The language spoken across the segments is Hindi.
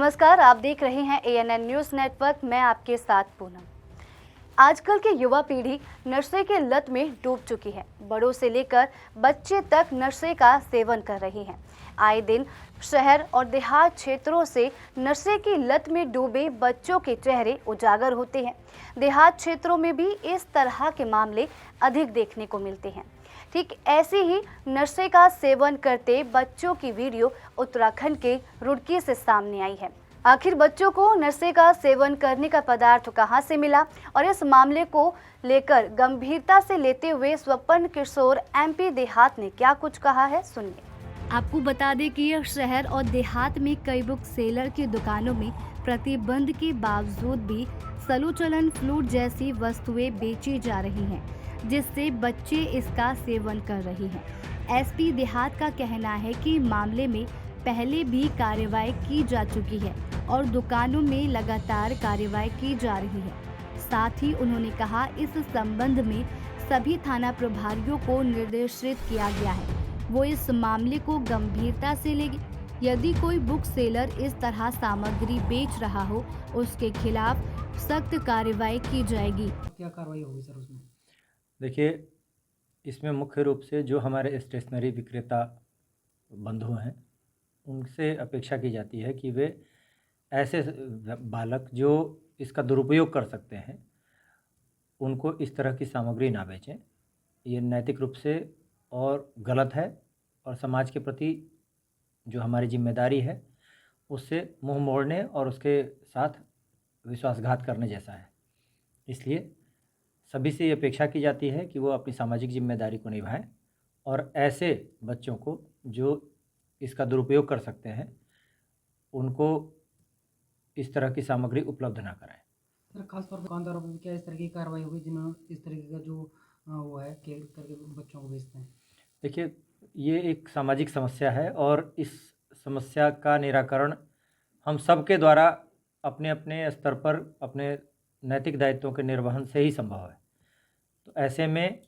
नमस्कार, आप देख रहे हैं ANN न्यूज़ नेटवर्क। मैं आपके साथ पूनम। आजकल की युवा पीढ़ी नशे के लत में डूब चुकी है। बड़ों से लेकर बच्चे तक नशे का सेवन कर रही हैं। आए दिन शहर और देहात क्षेत्रों से नशे की लत में डूबे बच्चों के चेहरे उजागर होते हैं। देहात क्षेत्रों में भी इस तरह के मामले अधिक देखने को मिलते हैं। ठीक ऐसे ही नशे का सेवन करते बच्चों की वीडियो उत्तराखंड के रुड़की से सामने आई है। आखिर बच्चों को नशे का सेवन करने का पदार्थ कहां से मिला और इस मामले को लेकर गंभीरता से लेते हुए स्वपन किशोर MP देहात ने क्या कुछ कहा है, सुनिए। आपको बता दें कि शहर और देहात में कई बुक सेलर की दुकानों में प्रतिबंध के बावजूद भी सलूचलन फ्लूट जैसी वस्तुएं बेची जा रही हैं, जिससे बच्चे इसका सेवन कर रहे हैं। SP देहात का कहना है कि मामले में पहले भी कार्रवाई की जा चुकी है और दुकानों में लगातार कार्रवाई की जा रही है। साथ ही उन्होंने कहा, इस संबंध में सभी थाना प्रभारियों को निर्देशित किया गया है, वो इस मामले को गंभीरता से लेंगे। यदि कोई बुक सेलर इस तरह सामग्री बेच रहा हो, उसके खिलाफ सख्त कार्रवाई की जाएगी। क्या कार्रवाई होगी सर उसमें? देखिए, इसमें मुख्य रूप से जो हमारे स्टेशनरी विक्रेता बंधु हैं, उनसे अपेक्षा की जाती है कि वे ऐसे बालक जो इसका दुरुपयोग कर सकते हैं, उनको इस तरह की सामग्री ना बेचें। ये नैतिक रूप से और गलत है और समाज के प्रति जो हमारी जिम्मेदारी है, उससे मुंह मोड़ने और उसके साथ विश्वासघात करने जैसा है। इसलिए सभी से ये अपेक्षा की जाती है कि वो अपनी सामाजिक जिम्मेदारी को निभाएं और ऐसे बच्चों को जो इसका दुरुपयोग कर सकते हैं, उनको इस तरह की सामग्री उपलब्ध ना कराएं। सर, खासतौर पर दुकानदारों पर क्या इस तरह की कार्रवाई होगी जिन्होंने इस तरीके का जो वो है कि करके बच्चों को बेचते हैं? देखिए, ये एक सामाजिक समस्या है और इस समस्या का निराकरण हम सबके द्वारा अपने अपने स्तर पर अपने नैतिक दायित्वों के निर्वहन से ही संभव है। तो ऐसे में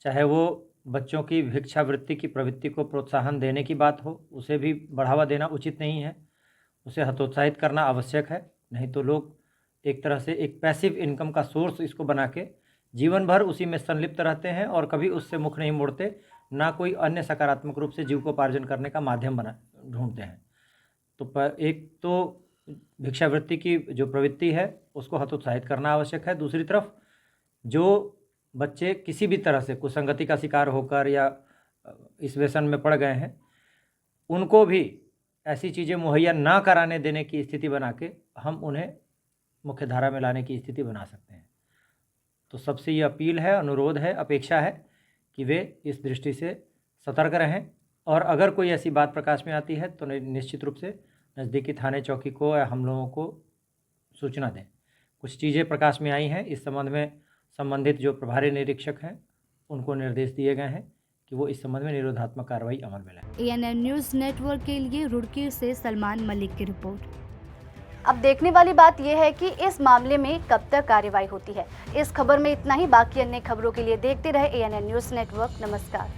चाहे वो बच्चों की भिक्षावृत्ति की प्रवृत्ति को प्रोत्साहन देने की बात हो, उसे भी बढ़ावा देना उचित नहीं है, उसे हतोत्साहित करना आवश्यक है। नहीं तो लोग एक तरह से एक पैसिव इनकम का सोर्स इसको बना के जीवन भर उसी में संलिप्त रहते हैं और कभी उससे मुख नहीं मोड़ते, ना कोई अन्य सकारात्मक रूप से जीविकोपार्जन करने का माध्यम ढूंढते हैं। तो एक तो भिक्षावृत्ति की जो प्रवृत्ति है उसको हतोत्साहित करना आवश्यक है। दूसरी तरफ जो बच्चे किसी भी तरह से कुसंगति का शिकार होकर या इस व्यसन में पड़ गए हैं, उनको भी ऐसी चीज़ें मुहैया ना कराने देने की स्थिति बना के हम उन्हें मुख्य धारा में लाने की स्थिति बना सकते हैं। तो सबसे ये अपील है, अनुरोध है, अपेक्षा है कि वे इस दृष्टि से सतर्क रहें और अगर कोई ऐसी बात प्रकाश में आती है तो निश्चित रूप से नज़दीकी थाने चौकी को या हम लोगों को सूचना दें। कुछ चीज़ें प्रकाश में आई हैं, इस संबंध में संबंधित जो प्रभारी निरीक्षक हैं उनको निर्देश दिए गए हैं कि वो इस संबंध में निरोधात्मक कार्रवाई अमल में लाएं। ANN न्यूज़ नेटवर्क के लिए रुड़की से सलमान मलिक की रिपोर्ट। अब देखने वाली बात यह है कि इस मामले में कब तक कार्रवाई होती है। इस खबर में इतना ही। बाकी अन्य खबरों के लिए देखते रहे ANN न्यूज़ नेटवर्क। नमस्कार।